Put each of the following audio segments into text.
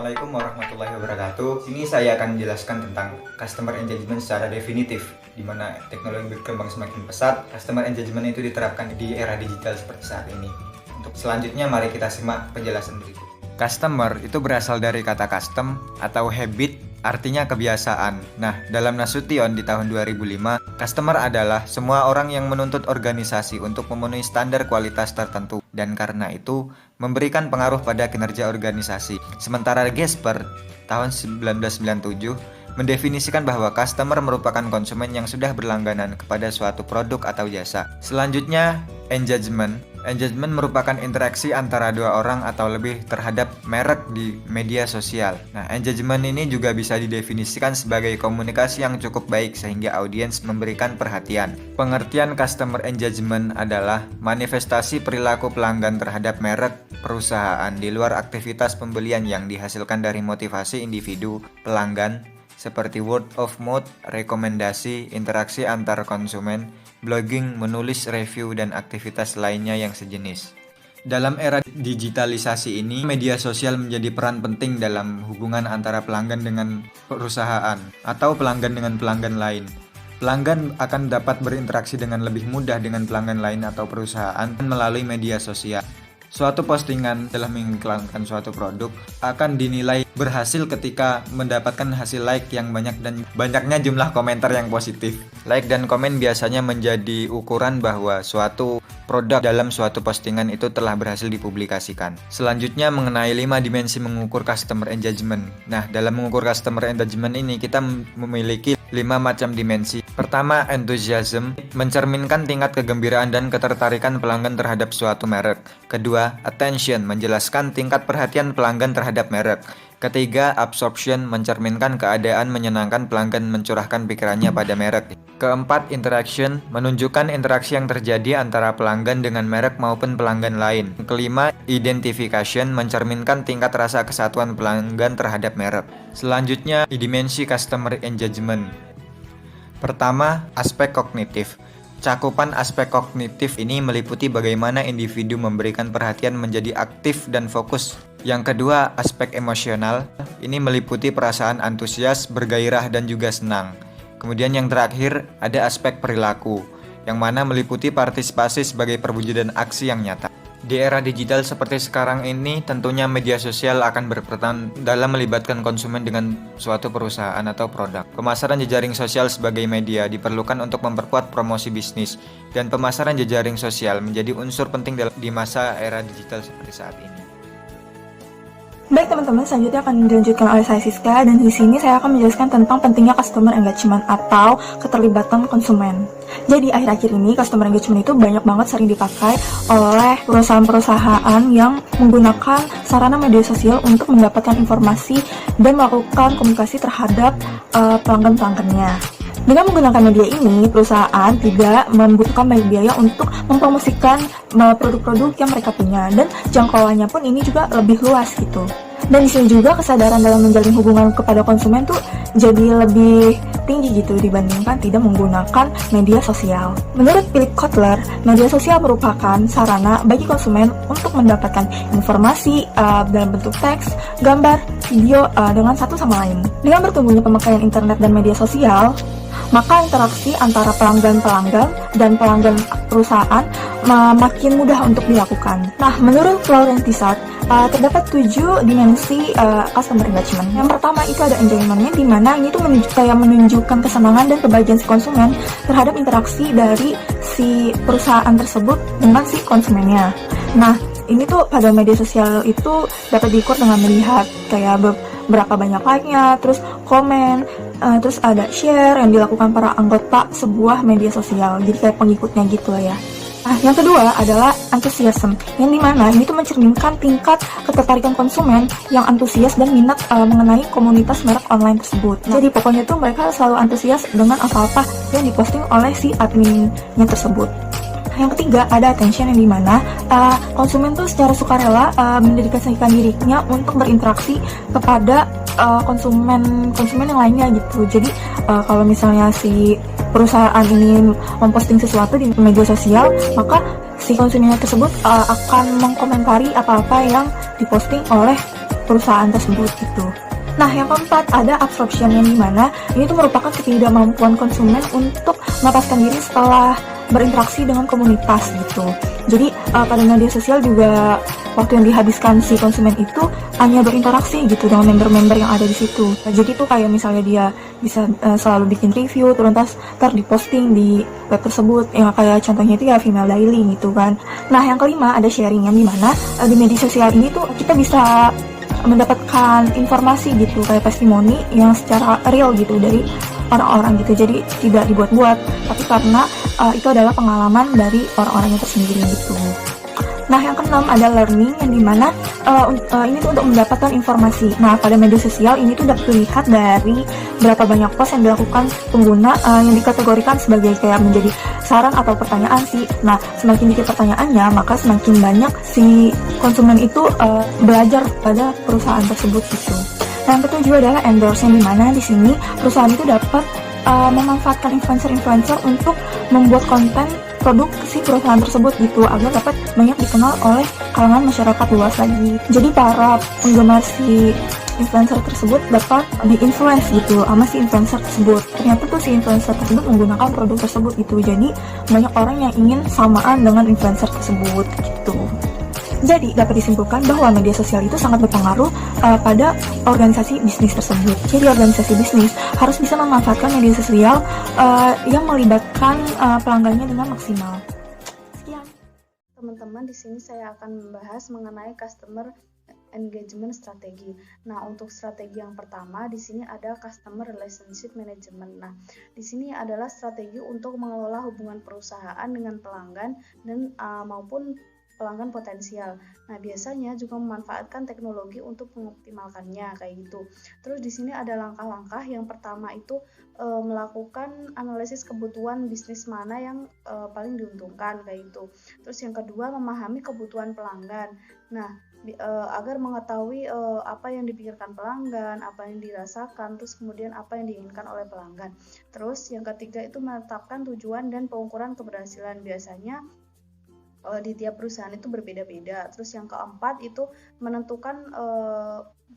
Assalamualaikum warahmatullahi wabarakatuh. Ini saya akan menjelaskan tentang customer engagement secara definitif, di mana teknologi berkembang semakin pesat. Customer engagement itu diterapkan di era digital seperti saat ini. Untuk selanjutnya, mari kita simak penjelasan berikut. Customer itu berasal dari kata custom atau habit, artinya kebiasaan. Nah, dalam Nasution di tahun 2005, customer adalah semua orang yang menuntut organisasi untuk memenuhi standar kualitas tertentu dan karena itu memberikan pengaruh pada kinerja organisasi. Sementara Gesper tahun 1997 mendefinisikan bahwa customer merupakan konsumen yang sudah berlangganan kepada suatu produk atau jasa. Selanjutnya, engagement. Engagement merupakan interaksi antara dua orang atau lebih terhadap merek di media sosial. Nah, engagement ini juga bisa didefinisikan sebagai komunikasi yang cukup baik sehingga audiens memberikan perhatian. Pengertian customer engagement adalah manifestasi perilaku pelanggan terhadap merek perusahaan di luar aktivitas pembelian yang dihasilkan dari motivasi individu pelanggan seperti word of mouth, rekomendasi, interaksi antar konsumen, blogging, menulis review, dan aktivitas lainnya yang sejenis. Dalam era digitalisasi ini, media sosial menjadi peran penting dalam hubungan antara pelanggan dengan perusahaan atau pelanggan dengan pelanggan lain. Pelanggan akan dapat berinteraksi dengan lebih mudah dengan pelanggan lain atau perusahaan melalui media sosial. Suatu postingan dalam mengiklankan suatu produk akan dinilai berhasil ketika mendapatkan hasil like yang banyak dan banyaknya jumlah komentar yang positif. Like dan komen biasanya menjadi ukuran bahwa suatu produk dalam suatu postingan itu telah berhasil dipublikasikan. Selanjutnya mengenai 5 dimensi mengukur customer engagement. Nah, dalam mengukur customer engagement ini kita memiliki 5 macam dimensi. Pertama, enthusiasm, mencerminkan tingkat kegembiraan dan ketertarikan pelanggan terhadap suatu merek. Kedua, attention, menjelaskan tingkat perhatian pelanggan terhadap merek. Ketiga, absorption, mencerminkan keadaan menyenangkan pelanggan mencurahkan pikirannya pada merek. Keempat, interaction, menunjukkan interaksi yang terjadi antara pelanggan dengan merek maupun pelanggan lain. Kelima, identification, mencerminkan tingkat rasa kesatuan pelanggan terhadap merek. Selanjutnya, dimensi customer engagement. Pertama, aspek kognitif. Cakupan aspek kognitif ini meliputi bagaimana individu memberikan perhatian menjadi aktif dan fokus. Yang kedua, aspek emosional. Ini meliputi perasaan antusias, bergairah, dan juga senang. Kemudian yang terakhir, ada aspek perilaku, yang mana meliputi partisipasi sebagai perwujudan aksi yang nyata. Di era digital seperti sekarang ini, tentunya media sosial akan berperan dalam melibatkan konsumen dengan suatu perusahaan atau produk. Pemasaran jejaring sosial sebagai media diperlukan untuk memperkuat promosi bisnis, dan pemasaran jejaring sosial menjadi unsur penting di masa era digital seperti saat ini. Baik teman-teman, selanjutnya akan dilanjutkan oleh saya Siska, dan di sini saya akan menjelaskan tentang pentingnya customer engagement atau keterlibatan konsumen. Jadi akhir-akhir ini customer engagement itu banyak banget sering dipakai oleh perusahaan-perusahaan yang menggunakan sarana media sosial untuk mendapatkan informasi dan melakukan komunikasi terhadap pelanggan-pelanggannya. Dengan menggunakan media ini, perusahaan tidak membutuhkan banyak biaya untuk mempromosikan produk-produk yang mereka punya, dan jangkauannya pun ini juga lebih luas gitu. Dan di sini juga kesadaran dalam menjalin hubungan kepada konsumen tuh jadi lebih tinggi gitu dibandingkan tidak menggunakan media sosial. Menurut Philip Kotler, media sosial merupakan sarana bagi konsumen untuk mendapatkan informasi dalam bentuk teks, gambar, video dengan satu sama lain. Dengan bertumbuhnya pemakaian internet dan media sosial, maka interaksi antara pelanggan-pelanggan dan pelanggan perusahaan makin mudah untuk dilakukan. Nah, menurut Florence Tissot, terdapat 7 dimensi customer engagement. Yang pertama itu ada enjoyment-nya, di mana ini tuh menunjukkan kesenangan dan kebahagiaan si konsumen terhadap interaksi dari si perusahaan tersebut dengan si konsumennya. Nah, ini tuh pada media sosial itu dapat diukur dengan melihat kayak berapa banyak like-nya, terus komen, terus ada share yang dilakukan para anggota sebuah media sosial, jadi kayak pengikutnya gitu lah ya. Nah, yang kedua adalah enthusiasm, yang dimana ini tuh mencerminkan tingkat ketertarikan konsumen yang antusias dan minat mengenai komunitas merek online tersebut. Jadi pokoknya tuh mereka selalu antusias dengan apa-apa yang diposting oleh si adminnya tersebut. Yang ketiga ada attention, yang dimana konsumen tuh secara sukarela mendedikasikan dirinya untuk berinteraksi kepada konsumen yang lainnya gitu. Jadi kalau misalnya si perusahaan ini memposting sesuatu di media sosial, maka si konsumennya tersebut akan mengkomentari apa-apa yang diposting oleh perusahaan tersebut gitu. Nah, yang keempat ada absorption, yang dimana ini tuh merupakan ketidakmampuan konsumen untuk melepaskan diri setelah berinteraksi dengan komunitas gitu. Jadi pada media sosial juga waktu yang dihabiskan si konsumen itu hanya berinteraksi gitu dengan member-member yang ada di situ. Jadi tuh kayak misalnya dia bisa selalu bikin review, terus ntar diposting di web tersebut, yang kayak contohnya itu ya Female Daily gitu kan. Nah, yang kelima ada sharing, yang dimana di media sosial ini tuh kita bisa mendapatkan informasi gitu, kayak testimoni yang secara real gitu dari orang-orang gitu. Jadi tidak dibuat-buat, tapi karena itu adalah pengalaman dari orang-orang itu sendiri gitu. Nah, yang keenam ada learning, yang dimana ini tuh untuk mendapatkan informasi. Nah, pada media sosial ini tuh dapat dilihat dari berapa banyak post yang dilakukan pengguna yang dikategorikan sebagai kayak menjadi saran atau pertanyaan sih. Nah, semakin dikit pertanyaannya, maka semakin banyak si konsumen itu belajar pada perusahaan tersebut gitu. Nah, yang ketujuh adalah endorse, yang dimana di sini perusahaan itu dapat memanfaatkan influencer-influencer untuk membuat konten produk si perusahaan tersebut gitu, agar dapat banyak dikenal oleh kalangan masyarakat luas lagi. Jadi para penggemar si influencer tersebut dapat di-influence gitu sama si influencer tersebut. Ternyata tuh si influencer tersebut menggunakan produk tersebut gitu. Jadi banyak orang yang ingin samaan dengan influencer tersebut gitu. Jadi dapat disimpulkan bahwa media sosial itu sangat berpengaruh pada organisasi bisnis tersebut. Jadi organisasi bisnis harus bisa memanfaatkan media sosial yang melibatkan pelanggannya dengan maksimal. Sekian. Teman-teman, di sini saya akan membahas mengenai customer engagement strategi. Nah, untuk strategi yang pertama di sini ada customer relationship management. Nah, di sini adalah strategi untuk mengelola hubungan perusahaan dengan pelanggan dan maupun pelanggan potensial. Nah, biasanya juga memanfaatkan teknologi untuk mengoptimalkannya kayak gitu. Terus di sini ada langkah-langkah. Yang pertama itu melakukan analisis kebutuhan bisnis mana yang paling diuntungkan kayak gitu. Terus yang kedua, memahami kebutuhan pelanggan. Nah, agar mengetahui apa yang dipikirkan pelanggan, apa yang dirasakan, terus kemudian apa yang diinginkan oleh pelanggan. Terus yang ketiga itu menetapkan tujuan dan pengukuran keberhasilan. Biasanya di tiap perusahaan itu berbeda-beda. Terus yang keempat itu menentukan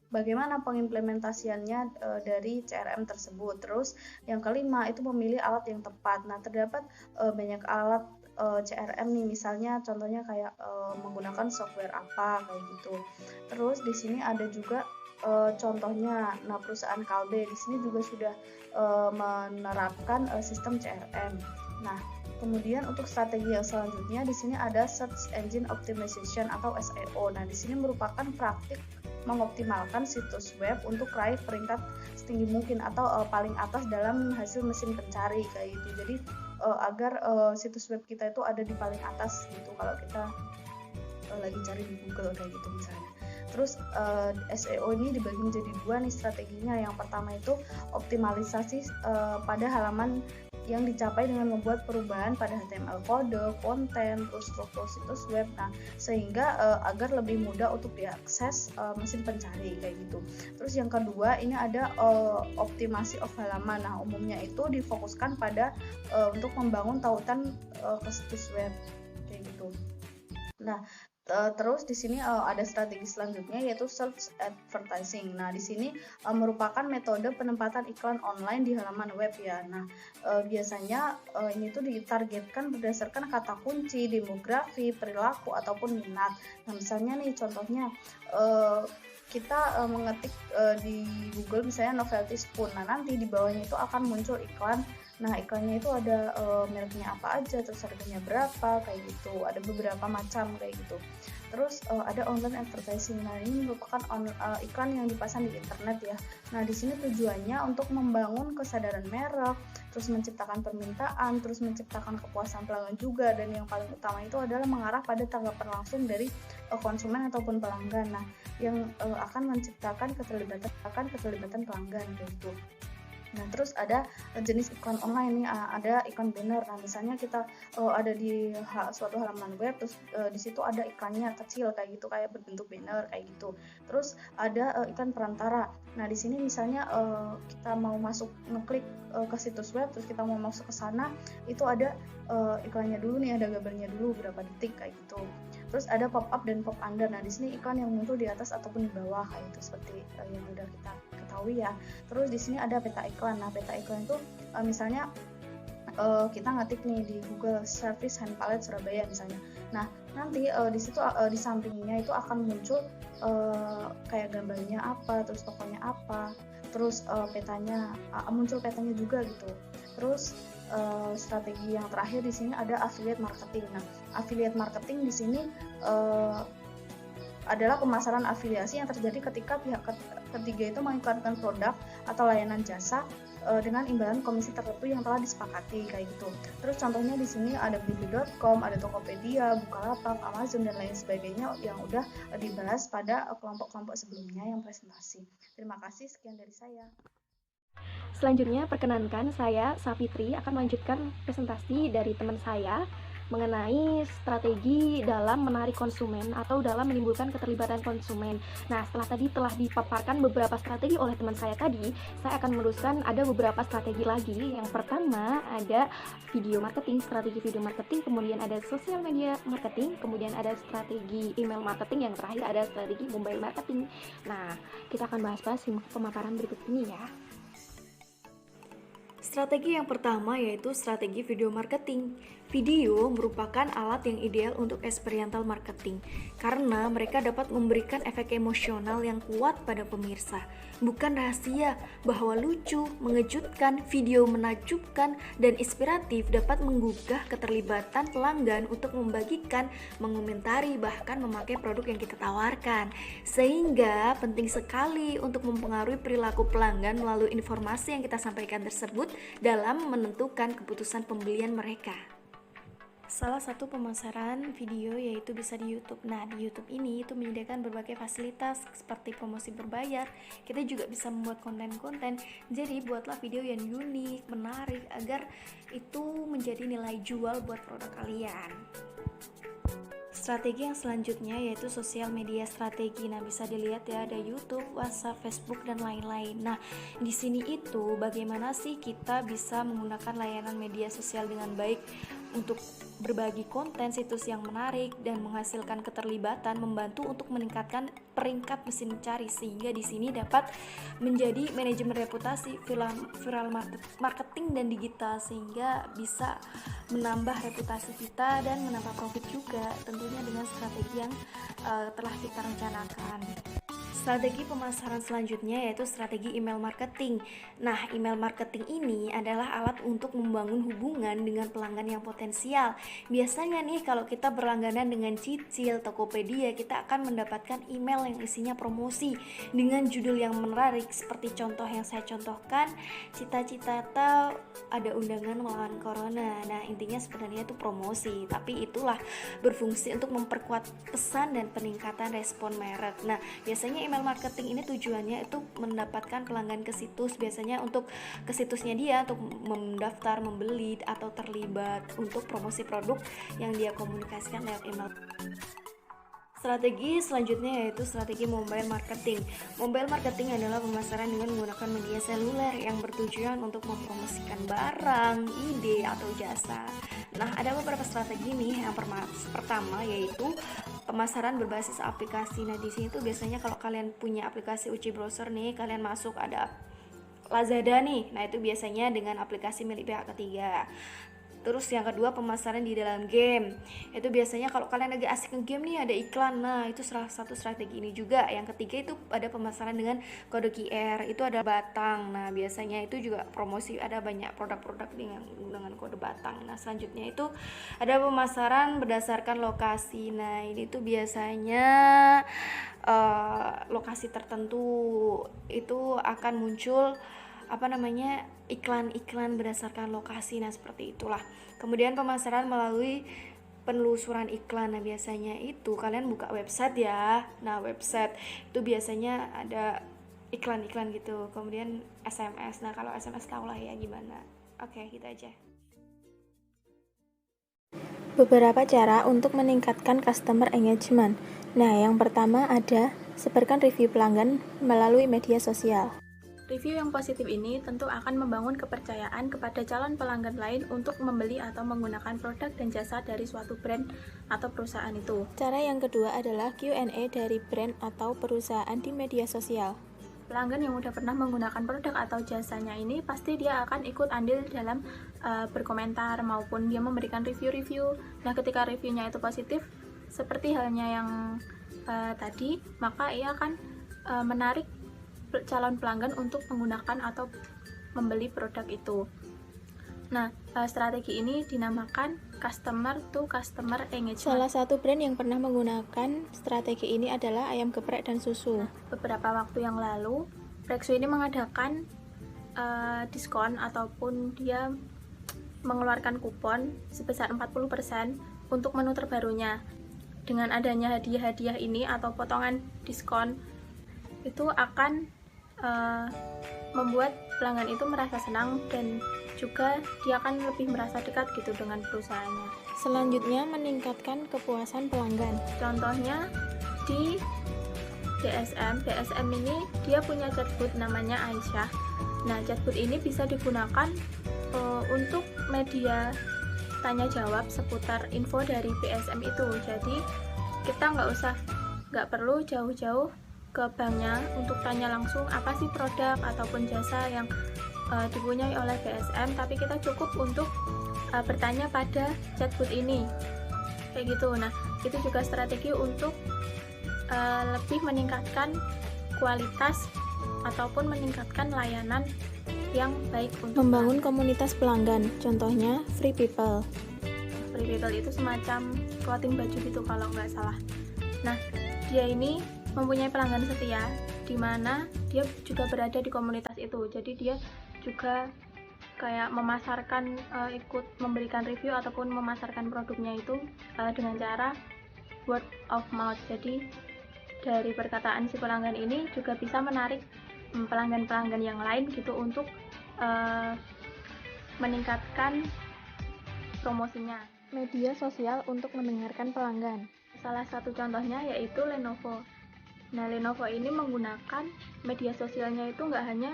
bagaimana pengimplementasiannya dari CRM tersebut. Terus yang kelima itu memilih alat yang tepat. Nah, terdapat banyak alat CRM nih, misalnya contohnya kayak menggunakan software apa kayak gitu. Terus di sini ada juga contohnya. Nah, perusahaan Kalbe di sini juga sudah menerapkan sistem CRM. Nah, kemudian untuk strategi yang selanjutnya di sini ada Search Engine Optimization atau SEO. Nah, di sini merupakan praktik mengoptimalkan situs web untuk raih peringkat setinggi mungkin atau paling atas dalam hasil mesin pencari kayak gitu. Jadi agar situs web kita itu ada di paling atas gitu kalau kita lagi cari di Google kayak gitu misalnya. Terus SEO ini dibagi menjadi dua nih strateginya. Yang pertama itu optimalisasi pada halaman yang dicapai dengan membuat perubahan pada HTML kode, konten, terus struktur situs web. Nah, sehingga agar lebih mudah untuk diakses mesin pencari kayak gitu. Terus yang kedua ini ada optimasi of halaman. Nah, umumnya itu difokuskan pada untuk membangun tautan ke situs web kayak gitu. Nah, terus di sini ada strategi selanjutnya yaitu search advertising. Nah, di sini merupakan metode penempatan iklan online di halaman web ya. Nah, biasanya ini tuh ditargetkan berdasarkan kata kunci, demografi, perilaku ataupun minat. Nah, misalnya nih contohnya kita mengetik di Google misalnya novelty spoon. Nah, nanti di bawahnya itu akan muncul iklan. Nah, iklannya itu ada mereknya apa aja, terus harganya berapa, kayak gitu. Ada beberapa macam kayak gitu. Terus ada online advertising. Nah, ini merupakan iklan yang dipasang di internet ya. Nah, di sini tujuannya untuk membangun kesadaran merek, terus menciptakan permintaan, terus menciptakan kepuasan pelanggan juga, dan yang paling utama itu adalah mengarah pada tanggapan langsung dari konsumen ataupun pelanggan. Nah, yang akan menciptakan keterlibatan pelanggan gitu. Nah, terus ada jenis iklan online nih, ada iklan banner. Nah, misalnya kita ada di suatu halaman web, terus di situ ada iklannya kecil kayak gitu, kayak berbentuk banner kayak gitu. Terus ada iklan perantara. Nah, di sini misalnya kita mau masuk ngeklik ke situs web, terus kita mau masuk ke sana, itu ada iklannya dulu nih, ada gambarnya dulu berapa detik kayak gitu. Terus ada pop up dan pop under. Nah, di sini iklan yang muncul di atas ataupun di bawah kayak itu, seperti yang udah kita ketahui ya. Terus di sini ada peta iklan. Nah, peta iklan itu misalnya kita ngetik nih di Google Service Hand Palette Surabaya misalnya. Nah, nanti di situ di sampingnya itu akan muncul kayak gambarnya apa, terus tokonya apa, terus petanya muncul petanya juga gitu. Terus strategi yang terakhir di sini ada affiliate marketing. Nah, affiliate marketing di sini adalah pemasaran afiliasi yang terjadi ketika pihak ketiga itu mengiklankan produk atau layanan jasa dengan imbalan komisi tertentu yang telah disepakati kayak gitu. Terus contohnya di sini ada blibli.com, ada Tokopedia, Bukalapak, Amazon dan lain sebagainya yang udah dibahas pada kelompok-kelompok sebelumnya yang presentasi. Terima kasih, sekian dari saya. Selanjutnya, perkenankan saya, Safitri, akan melanjutkan presentasi dari teman saya mengenai strategi dalam menarik konsumen atau dalam menimbulkan keterlibatan konsumen. Nah, setelah tadi telah dipaparkan beberapa strategi oleh teman saya tadi, saya akan meneruskan ada beberapa strategi lagi. Yang pertama ada video marketing, strategi video marketing, kemudian ada sosial media marketing, kemudian ada strategi email marketing, yang terakhir ada strategi mobile marketing. Nah, kita akan bahas-bahas pemaparan berikut ini ya. Strategi yang pertama yaitu strategi video marketing. Video merupakan alat yang ideal untuk experiential marketing karena mereka dapat memberikan efek emosional yang kuat pada pemirsa. Bukan rahasia bahwa lucu, mengejutkan, video menakjubkan, dan inspiratif dapat menggugah keterlibatan pelanggan untuk membagikan, mengomentari, bahkan memakai produk yang kita tawarkan. Sehingga penting sekali untuk mempengaruhi perilaku pelanggan melalui informasi yang kita sampaikan tersebut dalam menentukan keputusan pembelian mereka. Salah satu pemasaran video yaitu bisa di YouTube. Nah, di YouTube ini itu menyediakan berbagai fasilitas seperti promosi berbayar. Kita juga bisa membuat konten-konten. Jadi, buatlah video yang unik, menarik agar itu menjadi nilai jual buat produk kalian. Strategi yang selanjutnya yaitu sosial media strategi. Nah, bisa dilihat ya, ada YouTube, WhatsApp, Facebook, dan lain-lain. Nah, di sini itu bagaimana sih kita bisa menggunakan layanan media sosial dengan baik untuk berbagi konten situs yang menarik dan menghasilkan keterlibatan, membantu untuk meningkatkan peringkat mesin mencari, sehingga di sini dapat menjadi manajemen reputasi, viral marketing dan digital, sehingga bisa menambah reputasi kita dan menambah profit juga, tentunya dengan strategi yang telah kita rencanakan. Strategi pemasaran selanjutnya yaitu strategi email marketing. Nah, email marketing ini adalah alat untuk membangun hubungan dengan pelanggan yang potensial. Biasanya nih kalau kita berlangganan dengan Cicil, Tokopedia, kita akan mendapatkan email yang isinya promosi dengan judul yang menarik seperti contoh yang saya contohkan, cita-cita ada undangan melawan corona. Nah, intinya sebenarnya itu promosi, tapi itulah berfungsi untuk memperkuat pesan dan peningkatan respon merek. Nah, biasanya email marketing ini tujuannya itu mendapatkan pelanggan ke situs, biasanya untuk ke situsnya dia untuk mendaftar, membeli atau terlibat untuk promosi produk yang dia komunikasikan lewat email. Strategi selanjutnya yaitu strategi mobile marketing. Mobile marketing adalah pemasaran dengan menggunakan media seluler yang bertujuan untuk mempromosikan barang, ide, atau jasa. Nah, ada beberapa strategi nih. Yang pertama yaitu pemasaran berbasis aplikasi. Nah, di sini tuh biasanya kalau kalian punya aplikasi UC Browser nih, kalian masuk ada Lazada nih. Nah, itu biasanya dengan aplikasi milik pihak ketiga. Terus yang kedua, pemasaran di dalam game. Itu biasanya kalau kalian lagi asik nge-game nih ada iklan. Nah, itu salah satu strategi ini juga. Yang ketiga itu ada pemasaran dengan kode QR. Itu ada batang. Nah, biasanya itu juga promosi, ada banyak produk-produk dengan kode batang. Nah, selanjutnya itu ada pemasaran berdasarkan lokasi. Nah, ini tuh biasanya lokasi tertentu itu akan muncul iklan-iklan berdasarkan lokasi. Nah, seperti itulah. Kemudian pemasaran melalui penelusuran iklan. Nah, biasanya itu kalian buka website ya. Nah, website itu biasanya ada iklan-iklan gitu. Kemudian SMS. Nah, kalau SMS tahu lah ya gimana. Oke, gitu aja. Beberapa cara untuk meningkatkan customer engagement. Nah, yang pertama ada sebarkan review pelanggan melalui media sosial. Review yang positif ini tentu akan membangun kepercayaan kepada calon pelanggan lain untuk membeli atau menggunakan produk dan jasa dari suatu brand atau perusahaan itu. Cara yang kedua adalah Q&A dari brand atau perusahaan di media sosial. Pelanggan yang udah pernah menggunakan produk atau jasanya ini pasti dia akan ikut andil dalam berkomentar maupun dia memberikan review-review. Nah, ketika reviewnya itu positif, seperti halnya yang tadi, maka ia akan menarik calon pelanggan untuk menggunakan atau membeli produk itu. Nah, strategi ini dinamakan customer to customer engagement. Salah satu brand yang pernah menggunakan strategi ini adalah ayam geprek dan susu. Beberapa waktu yang lalu, Rexo ini mengadakan diskon ataupun dia mengeluarkan kupon sebesar 40% untuk menu terbarunya. Dengan adanya hadiah-hadiah ini atau potongan diskon, itu akan membuat pelanggan itu merasa senang dan juga dia akan lebih merasa dekat gitu dengan perusahaannya. Selanjutnya, meningkatkan kepuasan pelanggan. Contohnya di DSM ini dia punya chatbot namanya Aisyah. Nah, chatbot ini bisa digunakan untuk media tanya jawab seputar info dari BSM itu. Jadi kita nggak perlu jauh-jauh ke banknya untuk tanya langsung apa sih produk ataupun jasa yang dipunyai oleh BSM, tapi kita cukup untuk bertanya pada chatbot ini kayak gitu. Nah, itu juga strategi untuk lebih meningkatkan kualitas ataupun meningkatkan layanan yang baik untuk Membangun komunitas pelanggan, contohnya Free People. Free People itu semacam clothing baju gitu kalau nggak salah. Nah, dia ini mempunyai pelanggan setia di mana dia juga berada di komunitas itu. Jadi dia juga kayak memasarkan, ikut memberikan review ataupun memasarkan produknya itu dengan cara word of mouth. Jadi dari perkataan si pelanggan ini juga bisa menarik pelanggan-pelanggan yang lain gitu untuk meningkatkan promosinya. Media sosial untuk mendengarkan pelanggan. Salah satu contohnya yaitu Lenovo. Nah, Lenovo ini menggunakan media sosialnya itu nggak hanya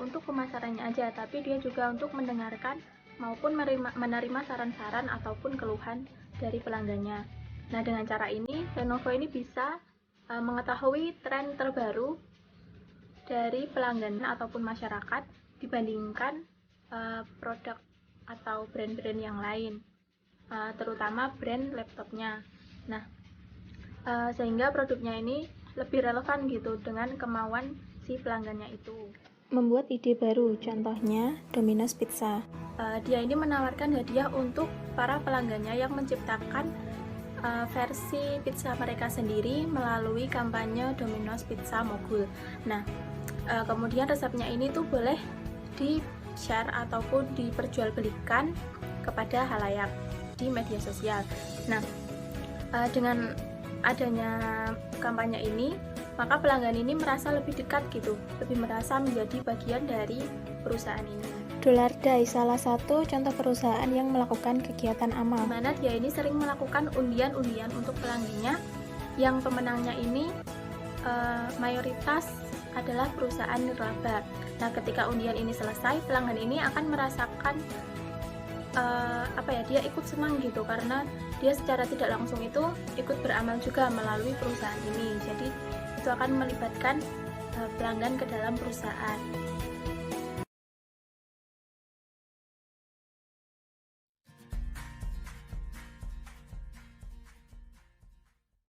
untuk pemasarannya aja, tapi dia juga untuk mendengarkan maupun menerima saran-saran ataupun keluhan dari pelanggannya. Nah, dengan cara ini, Lenovo ini bisa mengetahui tren terbaru dari pelanggan ataupun masyarakat dibandingkan produk atau brand-brand yang lain, terutama brand laptopnya. Nah, sehingga produknya ini lebih relevan gitu dengan kemauan si pelanggannya itu. Membuat ide baru, contohnya Domino's Pizza. Dia ini menawarkan hadiah untuk para pelanggannya yang menciptakan versi pizza mereka sendiri melalui kampanye Domino's Pizza Mogul. Nah, kemudian resepnya ini tuh boleh di-share ataupun diperjualbelikan kepada halayak di media sosial. Nah, dengan adanya kampanye ini, maka pelanggan ini merasa lebih dekat gitu, lebih merasa menjadi bagian dari perusahaan ini. DollarDay, salah satu contoh perusahaan yang melakukan kegiatan amal. Di mana dia ini sering melakukan undian-undian untuk pelanggannya, yang pemenangnya ini mayoritas adalah perusahaan nirlaba. Nah, ketika undian ini selesai, pelanggan ini akan merasakan dia ikut senang gitu, karena dia secara tidak langsung itu ikut beramal juga melalui perusahaan ini. Jadi itu akan melibatkan pelanggan ke dalam perusahaan.